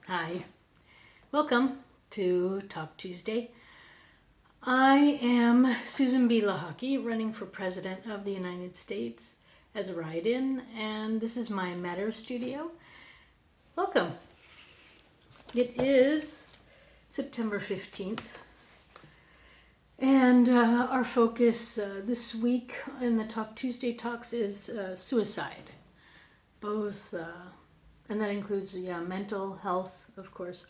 Hi, welcome to Talk Tuesday. I am Susan B. Lochocki, running for President of the United States as a write-in, and this is my Matter Studio. Welcome. It is September 15th, and our focus this week in the Talk Tuesday talks is suicide, both and that includes mental health, of course,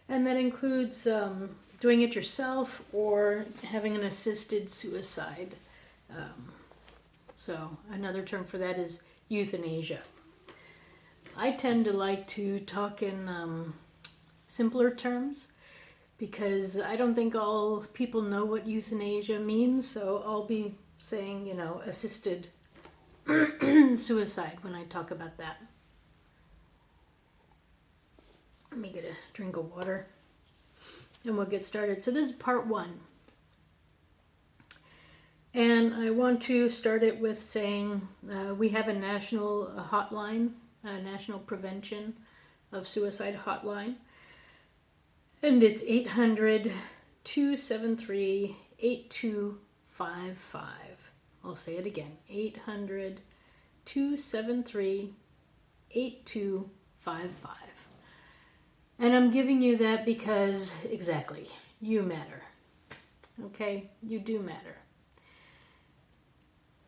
and that includes doing it yourself or having an assisted suicide. So another term for that is euthanasia. I tend to like to talk in simpler terms because I don't think all people know what euthanasia means, so I'll be saying, assisted suicide when I talk about that. Let me get a drink of water and we'll get started. So this is part one. And I want to start it with saying we have a national hotline, a national prevention of suicide hotline. And it's 800-273-8255. I'll say it again, 800-273-8255. And I'm giving you that because, exactly, you matter. Okay? You do matter.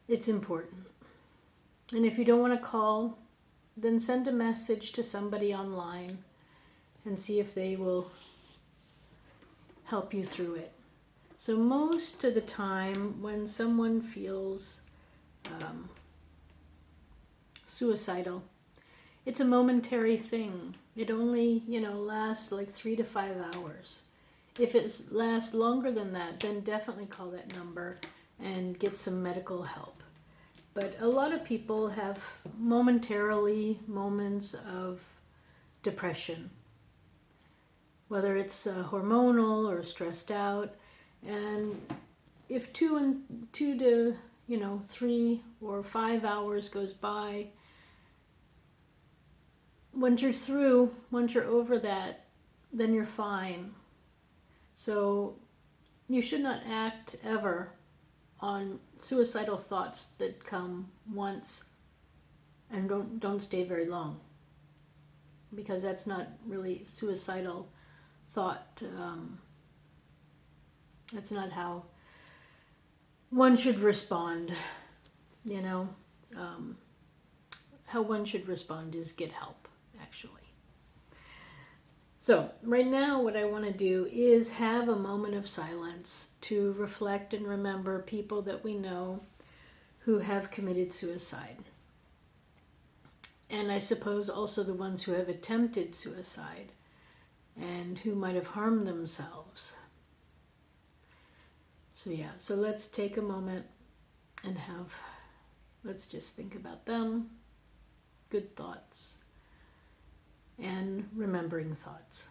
It's important. And if you don't want to call, then send a message to somebody online and see if they will help you through it. So most of the time when someone feels suicidal, it's a momentary thing. It only, lasts like 3 to 5 hours. If it lasts longer than that, then definitely call that number and get some medical help. But a lot of people have momentarily moments of depression, whether it's hormonal or stressed out. And if 2 to 3 or 5 hours goes by, once you're through, once you're over that, then you're fine. So you should not act ever on suicidal thoughts that come once and don't stay very long, because that's not really suicidal thought. That's not how one should respond. How one should respond is get help, actually. So right now what I want to do is have a moment of silence to reflect and remember people that we know who have committed suicide. And I suppose also the ones who have attempted suicide and who might have harmed themselves. So let's take a moment and let's just think about them, good thoughts, and remembering thoughts.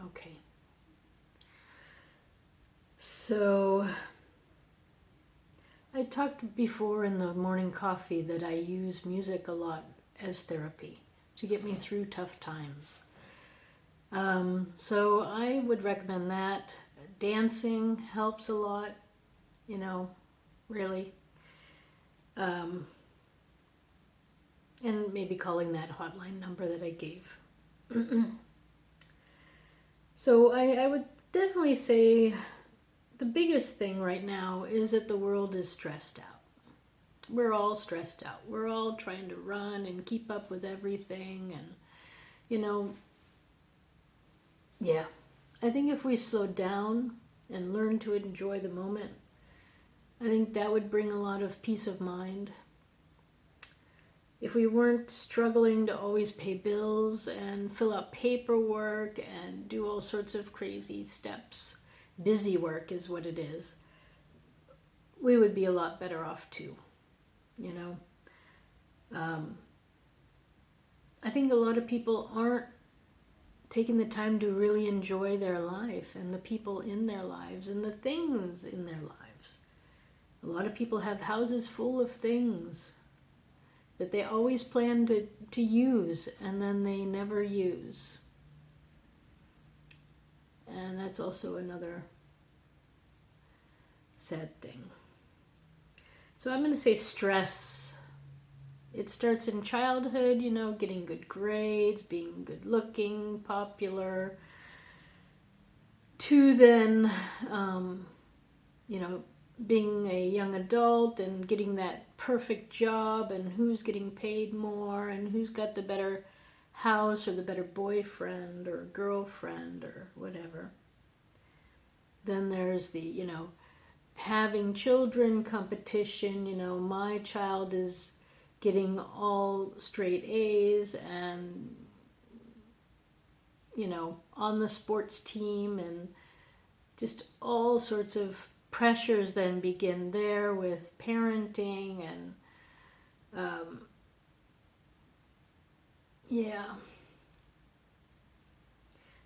Okay. So I talked before in the morning coffee that I use music a lot as therapy to get me through tough times. So I would recommend that. Dancing helps a lot, really. Um, and maybe calling that hotline number that I gave. So I would definitely say the biggest thing right now is that the world is stressed out. We're all stressed out. We're all trying to run and keep up with everything. And, yeah. I think if we slow down and learn to enjoy the moment, I think that would bring a lot of peace of mind. If we weren't struggling to always pay bills and fill out paperwork and do all sorts of crazy steps, busy work is what it is, we would be a lot better off too, I think a lot of people aren't taking the time to really enjoy their life and the people in their lives and the things in their lives. A lot of people have houses full of things that they always plan to use and then they never use. And that's also another sad thing. So I'm going to say stress. It starts in childhood, getting good grades, being good looking, popular, to then, being a young adult and getting that perfect job and who's getting paid more and who's got the better house or the better boyfriend or girlfriend or whatever. Then there's the, having children competition, my child is getting all straight A's and, on the sports team, and just all sorts of pressures then begin there with parenting and,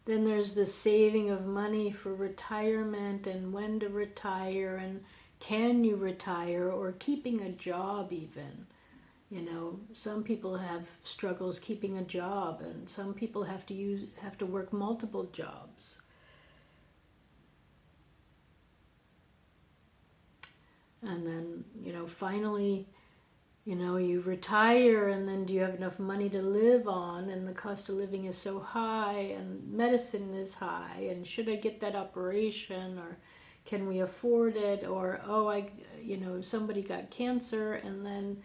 Then there's the saving of money for retirement and when to retire and can you retire or keeping a job even. Some people have struggles keeping a job and some people have to work multiple jobs. And then, finally, you retire and then do you have enough money to live on, and the cost of living is so high and medicine is high, and should I get that operation, or can we afford it, or somebody got cancer and then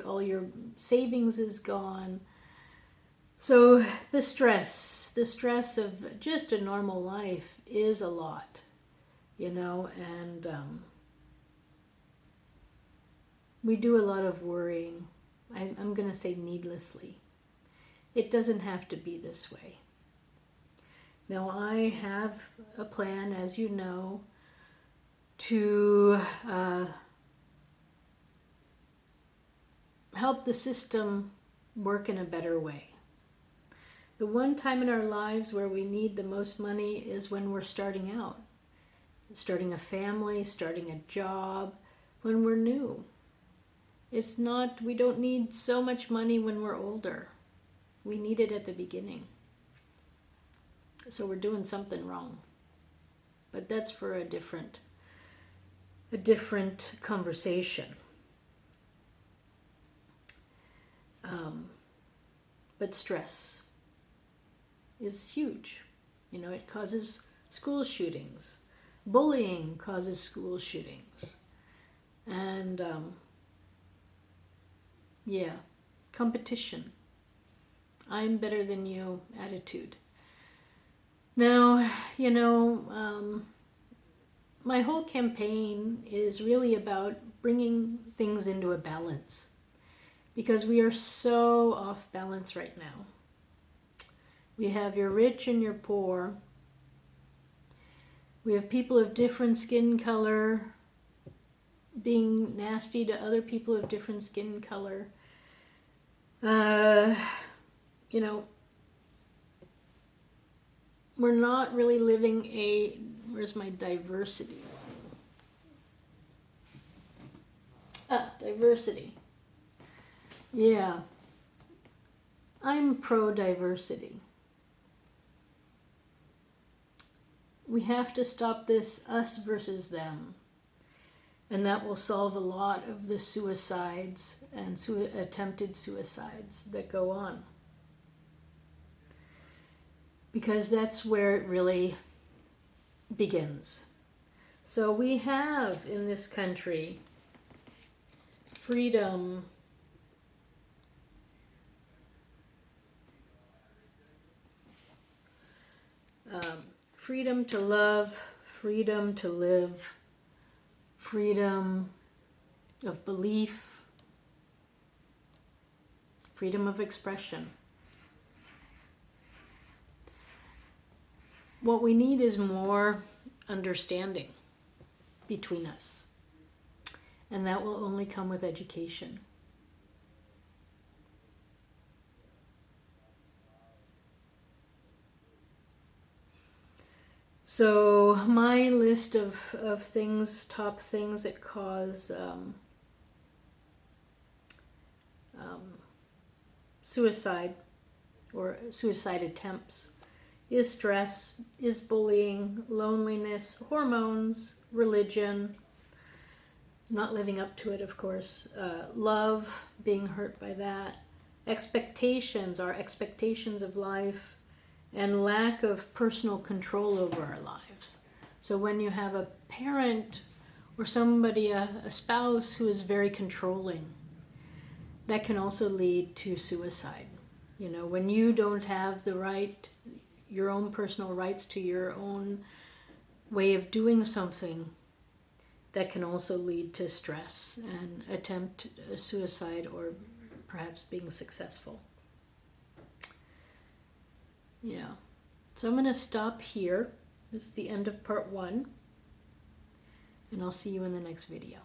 all your savings is gone. So the stress of just a normal life is a lot, and we do a lot of worrying. I'm going to say needlessly. It doesn't have to be this way. Now, I have a plan, as you know, to help the system work in a better way. The one time in our lives where we need the most money is when we're starting out. Starting a family, starting a job, when we're new. We don't need so much money when we're older. We need it at the beginning. So we're doing something wrong. But that's for a different conversation. But stress is huge. It causes school shootings. Bullying causes school shootings. And competition. I'm better than you attitude. Now, my whole campaign is really about bringing things into a balance, because we are so off balance right now. We have your rich and your poor. We have people of different skin color being nasty to other people of different skin color. We're not really living where's my diversity? Diversity. Yeah. I'm pro-diversity. we have to stop this us versus them. And that will solve a lot of the suicides and attempted suicides that go on. Because that's where it really begins. So we have in this country freedom, freedom to love, freedom to live, freedom of belief, freedom of expression. What we need is more understanding between us, and that will only come with education. So my list of things, top things that cause suicide or suicide attempts is stress, is bullying, loneliness, hormones, religion, not living up to it, of course, love, being hurt by that, expectations, our expectations of life, and lack of personal control over our lives. So when you have a parent or somebody, a spouse who is very controlling, that can also lead to suicide. You know, when you don't have the right, your own personal rights to your own way of doing something, that can also lead to stress and attempt suicide or perhaps being successful. Yeah. So I'm going to stop here. This is the end of part 1. And I'll see you in the next video.